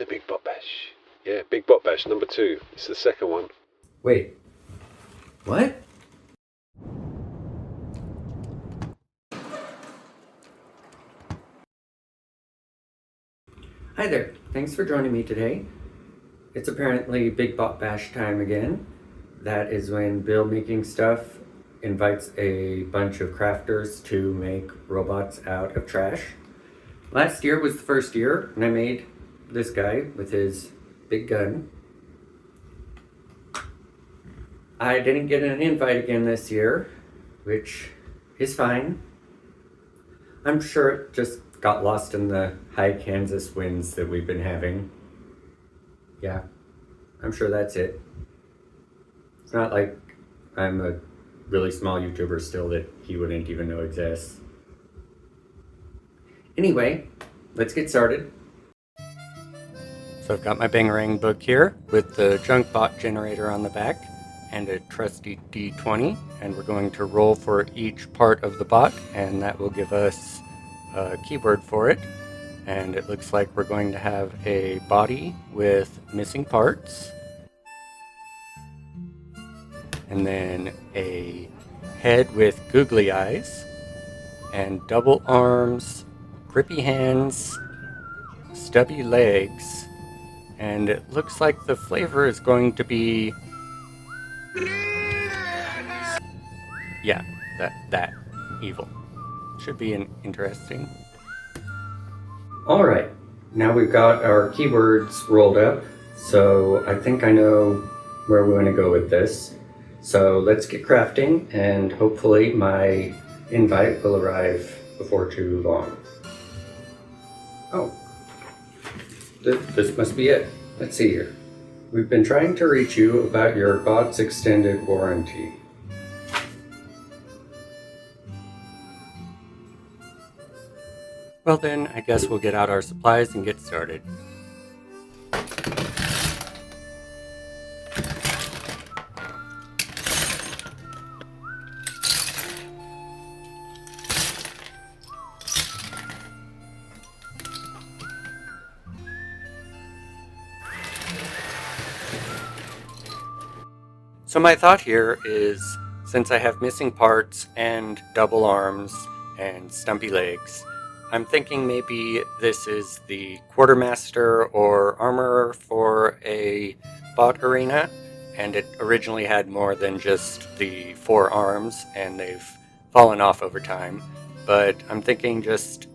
The Big Bot Bash. Yeah, Big Bot Bash number 2. It's the second one. Wait. What? Hi there. Thanks for joining me today. It's apparently Big Bot Bash time again. That is when Bill Making Stuff invites a bunch of crafters to make robots out of trash. Last year was the first year, and I made this guy with his big gun. I didn't get an invite again this year, which is fine. I'm sure it just got lost in the high Kansas winds that we've been having. Yeah, I'm sure that's it. It's not like I'm a really small YouTuber still that he wouldn't even know exists. Anyway, let's get started. So I've got my Bangarang book here with the junk bot generator on the back and a trusty D20, and we're going to roll for each part of the bot, and that will give us a keyword for it. And it looks like we're going to have a body with missing parts, and then a head with googly eyes, and double arms, grippy hands, stubby legs, and it looks like the flavor is going to be, yeah, that evil. Should be interesting. Alright, now we've got our keywords rolled up, so I think I know where we want to go with this. So let's get crafting, and hopefully my invite will arrive before too long. Oh, this must be it. Let's see here. We've been trying to reach you about your bot's extended warranty. Well then, I guess we'll get out our supplies and get started. So my thought here is, since I have missing parts and double arms and stumpy legs, I'm thinking maybe this is the quartermaster or armorer for a bot arena, and it originally had more than just the 4 arms, and they've fallen off over time. But I'm thinking just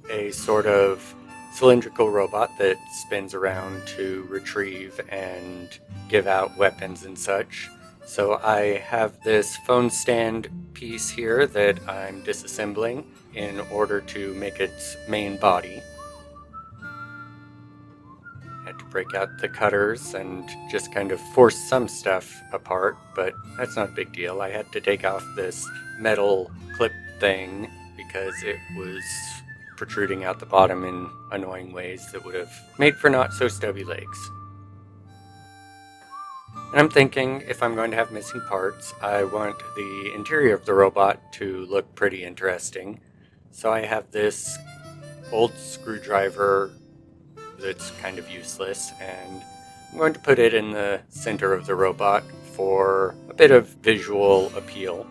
a sort of cylindrical robot that spins around to retrieve and give out weapons and such. So I have this phone stand piece here that I'm disassembling in order to make its main body. Had to break out the cutters and just kind of force some stuff apart, but that's not a big deal. I had to take off this metal clip thing because it was protruding out the bottom in annoying ways that would have made for not so stubby legs. And I'm thinking, if I'm going to have missing parts, I want the interior of the robot to look pretty interesting. So I have this old screwdriver that's kind of useless, and I'm going to put it in the center of the robot for a bit of visual appeal.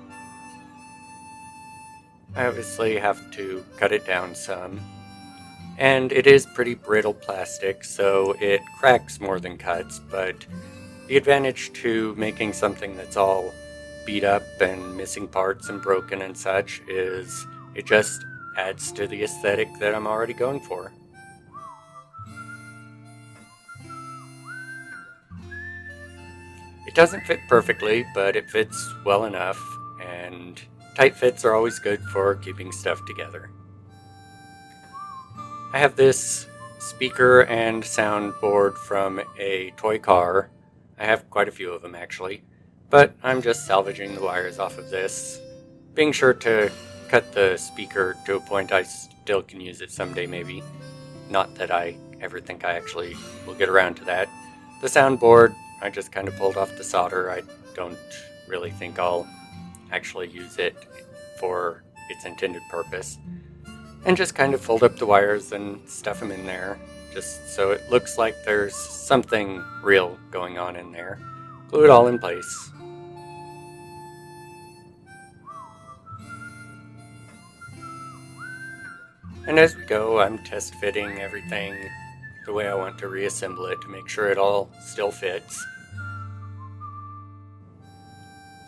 I obviously have to cut it down some, and it is pretty brittle plastic, so it cracks more than cuts, but the advantage to making something that's all beat up and missing parts and broken and such is it just adds to the aesthetic that I'm already going for. It doesn't fit perfectly, but it fits well enough, and tight fits are always good for keeping stuff together. I have this speaker and soundboard from a toy car. I have quite a few of them actually, but I'm just salvaging the wires off of this, being sure to cut the speaker to a point I still can use it someday maybe. Not that I ever think I actually will get around to that. The soundboard, I just kind of pulled off the solder. I don't really think I'll actually use it for its intended purpose. and just kind of fold up the wires and stuff them in there, just so it looks like there's something real going on in there. Glue it all in place. And as we go, I'm test fitting everything the way I want to reassemble it to make sure it all still fits.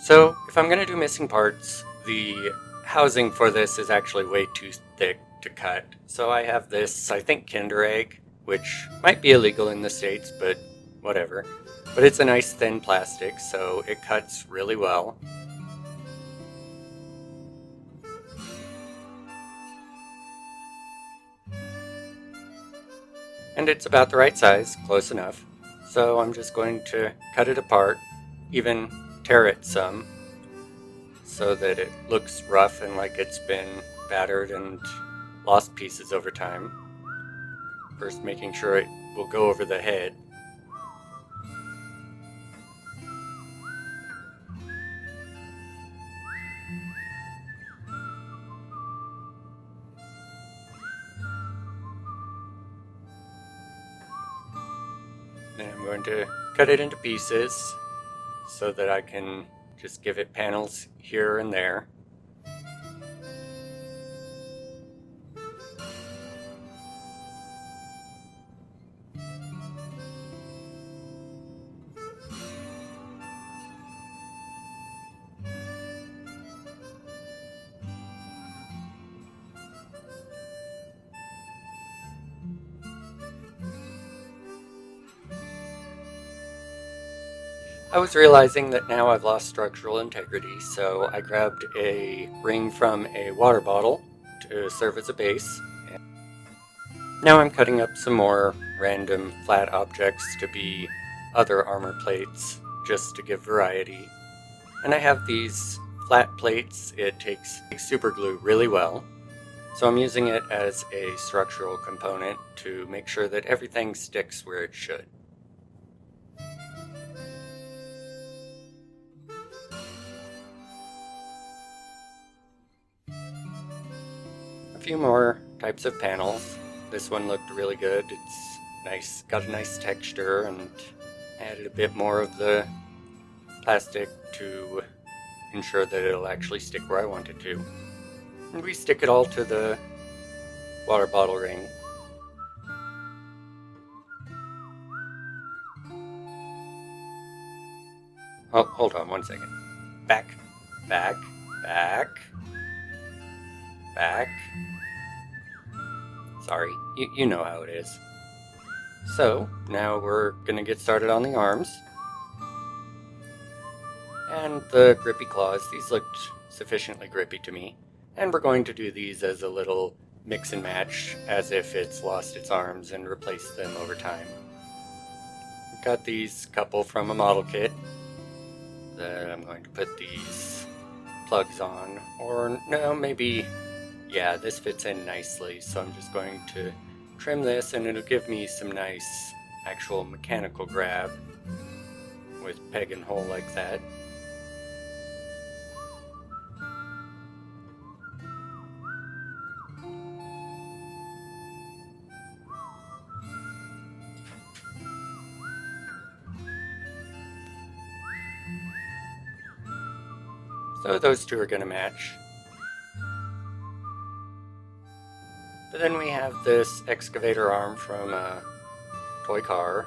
So if I'm going to do missing parts, the housing for this is actually way too thick to cut. So I have this, I think, Kinder Egg, which might be illegal in the States, but whatever. But it's a nice thin plastic, so it cuts really well. And it's about the right size, close enough. So I'm just going to cut it apart, even tear it some, so that it looks rough and like it's been battered and lost pieces over time. First making sure it will go over the head. Then I'm going to cut it into pieces so that I can just give it panels here and there. I was realizing that now I've lost structural integrity, so I grabbed a ring from a water bottle to serve as a base. Now I'm cutting up some more random flat objects to be other armor plates, just to give variety. And I have these flat plates. It takes super glue really well, so I'm using it as a structural component to make sure that everything sticks where it should. A few more types of panels. This one looked really good. It's nice, got a nice texture, and added a bit more of the plastic to ensure that it'll actually stick where I want it to. And we stick it all to the water bottle ring. Oh, hold on one second. Back, back, back, back. Sorry, you know how it is. So, now we're gonna get started on the arms. And the grippy claws, these looked sufficiently grippy to me. And we're going to do these as a little mix and match, as if it's lost its arms, and replace them over time. I've got these couple from a model kit that I'm going to put these plugs on. Or no, maybe, yeah, this fits in nicely, so I'm just going to trim this, and it'll give me some nice actual mechanical grab with peg and hole like that. So those two are going to match. But then we have this excavator arm from a toy car,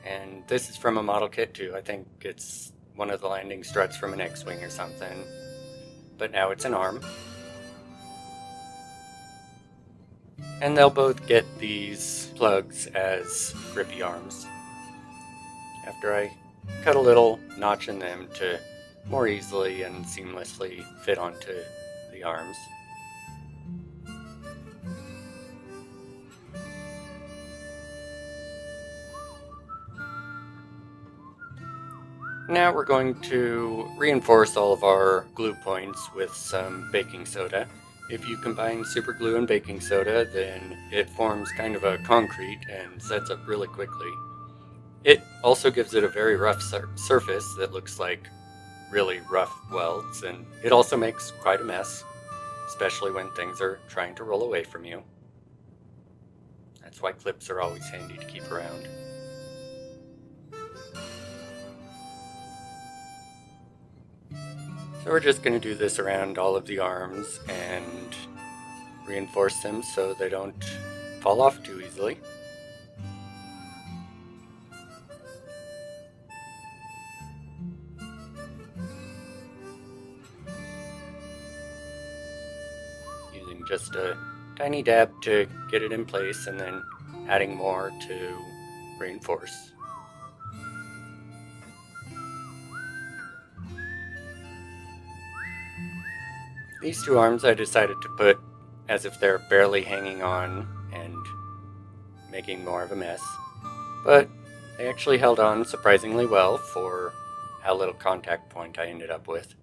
and this is from a model kit too. I think it's one of the landing struts from an X-Wing or something, but now it's an arm. And they'll both get these plugs as grippy arms after I cut a little notch in them to more easily and seamlessly fit onto the arms. Now we're going to reinforce all of our glue points with some baking soda. If you combine super glue and baking soda, then it forms kind of a concrete and sets up really quickly. It also gives it a very rough surface that looks like really rough welds, and it also makes quite a mess. especially when things are trying to roll away from you. That's why clips are always handy to keep around. So we're just going to do this around all of the arms and reinforce them so they don't fall off too easily. Using just a tiny dab to get it in place and then adding more to reinforce. These two arms I decided to put as if they're barely hanging on and making more of a mess, but they actually held on surprisingly well for how little contact point I ended up with.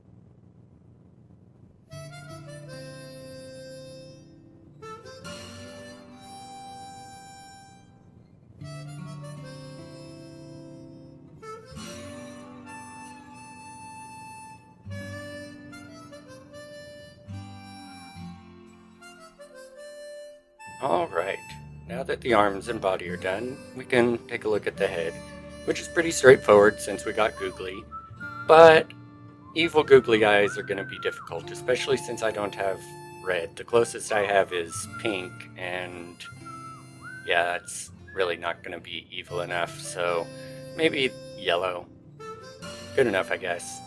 Alright, now that the arms and body are done, we can take a look at the head, which is pretty straightforward since we got googly, but evil googly eyes are going to be difficult, especially since I don't have red. The closest I have is pink, and yeah, it's really not going to be evil enough, so maybe yellow. Good enough, I guess.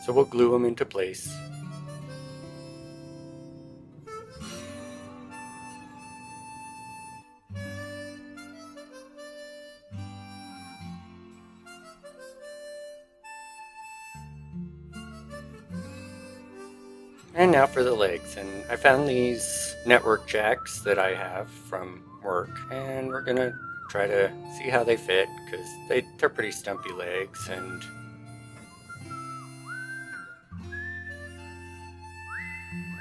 So we'll glue them into place. And now for the legs, and I found these network jacks that I have from work, and we're gonna try to see how they fit, because they're pretty stumpy legs, and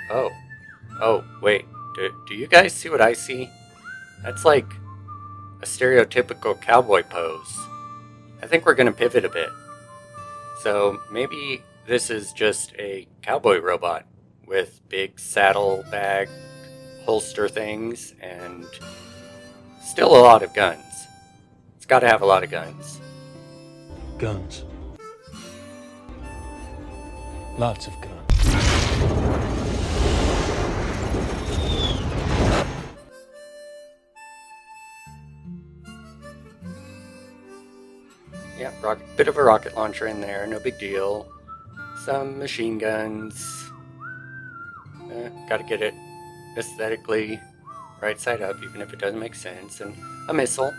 oh, wait, do you guys see what I see? That's like a stereotypical cowboy pose. I think we're gonna pivot a bit. So maybe this is just a cowboy robot with big saddlebag holster things and still a lot of guns. It's got to have a lot of guns. Guns. Lots of guns. Yeah, bit of a rocket launcher in there, no big deal. Some machine guns. Gotta get it aesthetically right side up, even if it doesn't make sense. And a missile.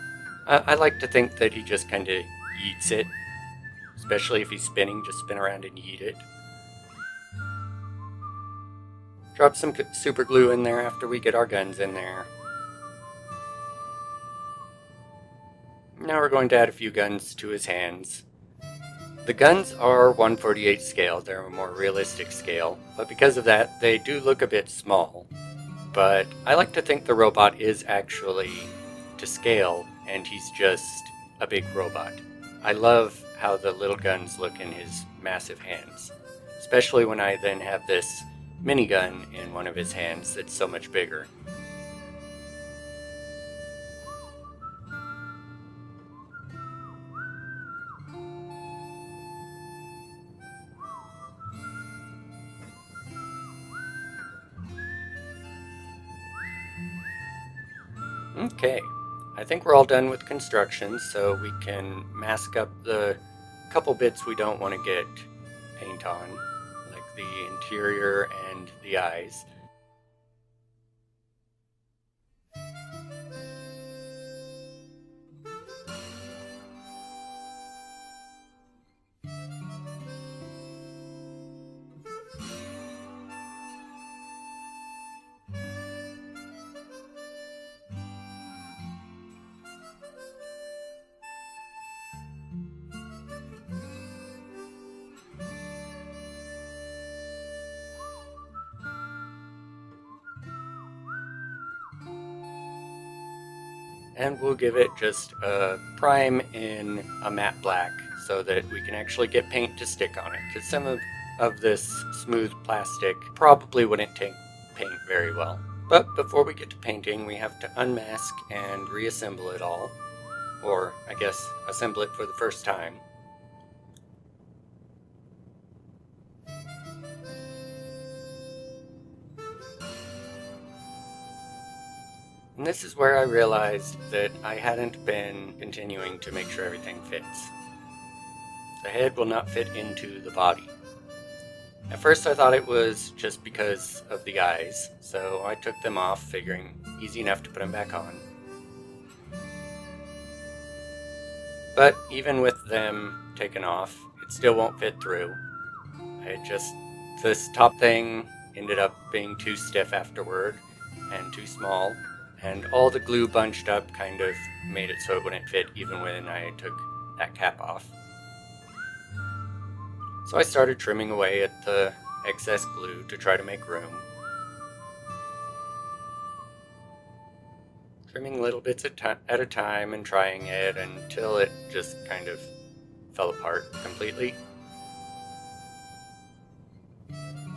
I like to think that he just kind of yeets it. Especially if he's spinning, just spin around and yeet it. Drop some super glue in there after we get our guns in there. Now we're going to add a few guns to his hands. The guns are 1/48 scale, they're a more realistic scale, but because of that, they do look a bit small. But I like to think the robot is actually to scale, and he's just a big robot. I love how the little guns look in his massive hands, especially when I then have this minigun in one of his hands that's so much bigger. Okay, I think we're all done with construction, so we can mask up the couple bits we don't want to get paint on, like the interior and the eyes. And we'll give it just a prime in a matte black so that we can actually get paint to stick on it, because some of of this smooth plastic probably wouldn't take paint very well. But before we get to painting, we have to unmask and reassemble it all. Or, I guess, assemble it for the first time. And this is where I realized that I hadn't been continuing to make sure everything fits. The head will not fit into the body. At first I thought it was just because of the eyes, so I took them off, figuring easy enough to put them back on. But even with them taken off, it still won't fit through. This top thing ended up being too stiff afterward, and too small, and all the glue bunched up kind of made it so it wouldn't fit even when I took that cap off. So I started trimming away at the excess glue to try to make room. Trimming little bits at a time and trying it until it just kind of fell apart completely.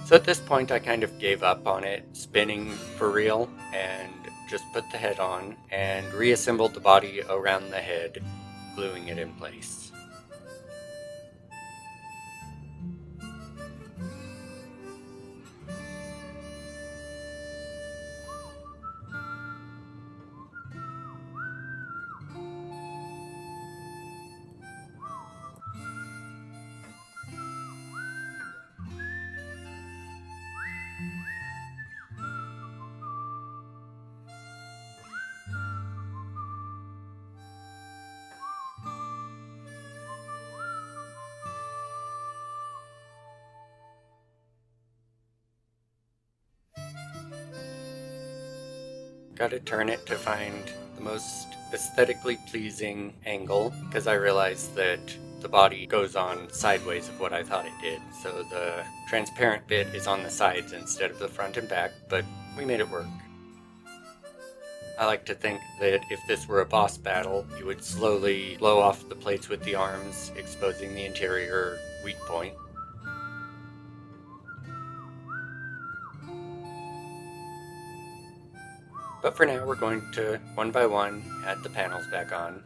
So at this point I kind of gave up on it spinning for real and just put the head on and reassembled the body around the head, gluing it in place. Gotta turn it to find the most aesthetically pleasing angle, because I realized that the body goes on sideways of what I thought it did. So the transparent bit is on the sides instead of the front and back, but we made it work. I like to think that if this were a boss battle, you would slowly blow off the plates with the arms, exposing the interior weak point. But for now, we're going to, one by one, add the panels back on.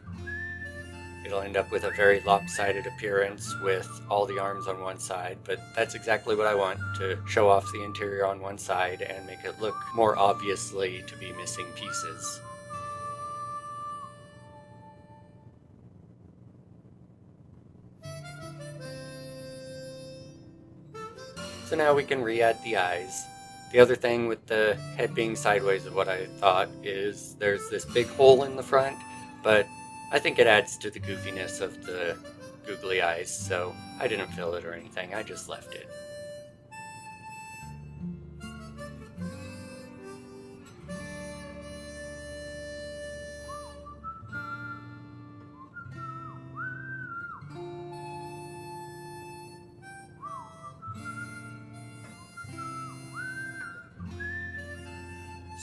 It'll end up with a very lopsided appearance with all the arms on one side, but that's exactly what I want, to show off the interior on one side and make it look more obviously to be missing pieces. So now we can re-add the eyes. The other thing with the head being sideways of what I thought is there's this big hole in the front, but I think it adds to the goofiness of the googly eyes, so I didn't fill it or anything, I just left it.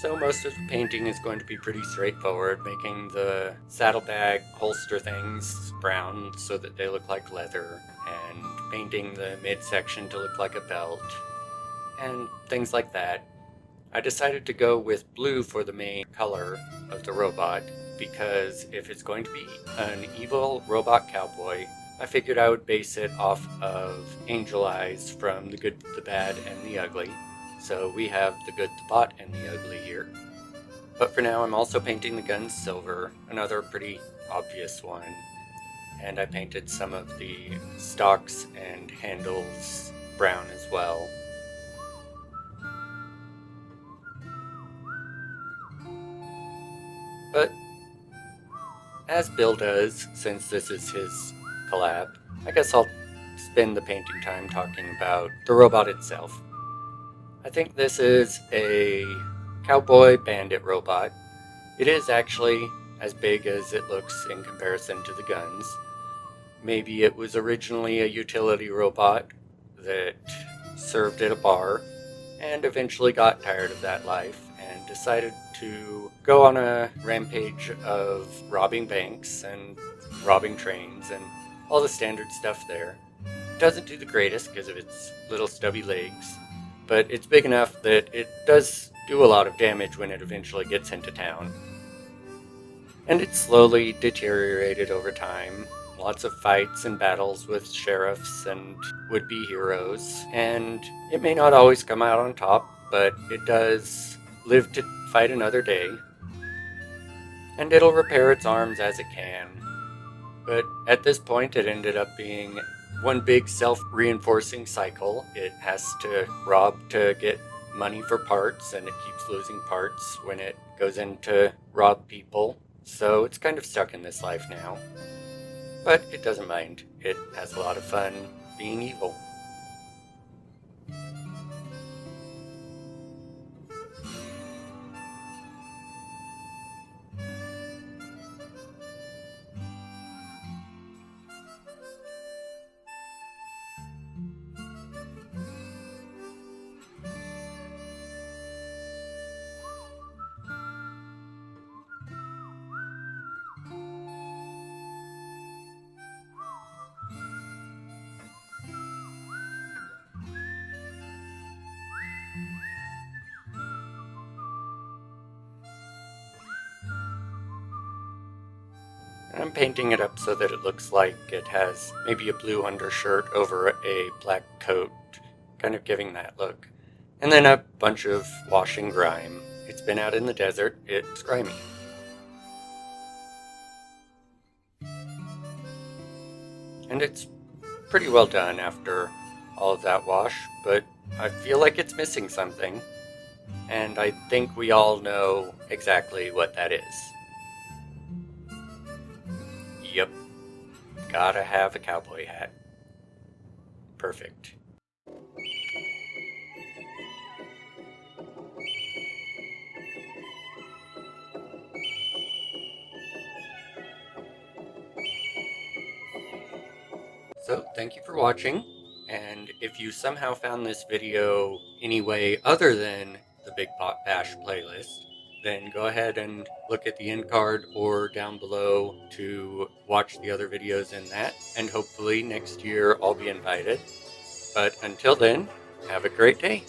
So most of the painting is going to be pretty straightforward, making the saddlebag holster things brown so that they look like leather, and painting the midsection to look like a belt, and things like that. I decided to go with blue for the main color of the robot, because if it's going to be an evil robot cowboy, I figured I would base it off of Angel Eyes from The Good, the Bad, and the Ugly. So we have the good, the bot, and the ugly here. But for now, I'm also painting the guns silver, another pretty obvious one. And I painted some of the stocks and handles brown as well. But as Bill does, since this is his collab, I guess I'll spend the painting time talking about the robot itself. I think this is a cowboy bandit robot. It is actually as big as it looks in comparison to the guns. Maybe it was originally a utility robot that served at a bar and eventually got tired of that life and decided to go on a rampage of robbing banks and robbing trains and all the standard stuff there. It doesn't do the greatest because of its little stubby legs, but it's big enough that it does do a lot of damage when it eventually gets into town. And it slowly deteriorated over time. Lots of fights and battles with sheriffs and would-be heroes, and it may not always come out on top, but it does live to fight another day. And it'll repair its arms as it can. But at this point, it ended up being one big self-reinforcing cycle. It has to rob to get money for parts, and it keeps losing parts when it goes in to rob people. So it's kind of stuck in this life now. But it doesn't mind. It has a lot of fun being evil. I'm painting it up so that it looks like it has maybe a blue undershirt over a black coat, kind of giving that look. And then a bunch of washing grime. It's been out in the desert, it's grimy. And it's pretty well done after all of that wash, but I feel like it's missing something. And I think we all know exactly what that is. Yep, gotta have a cowboy hat. Perfect. So, thank you for watching, and if you somehow found this video any way other than the Big Pot Bash playlist, then go ahead and look at the end card or down below to watch the other videos in that, and hopefully next year I'll be invited. But until then, have a great day.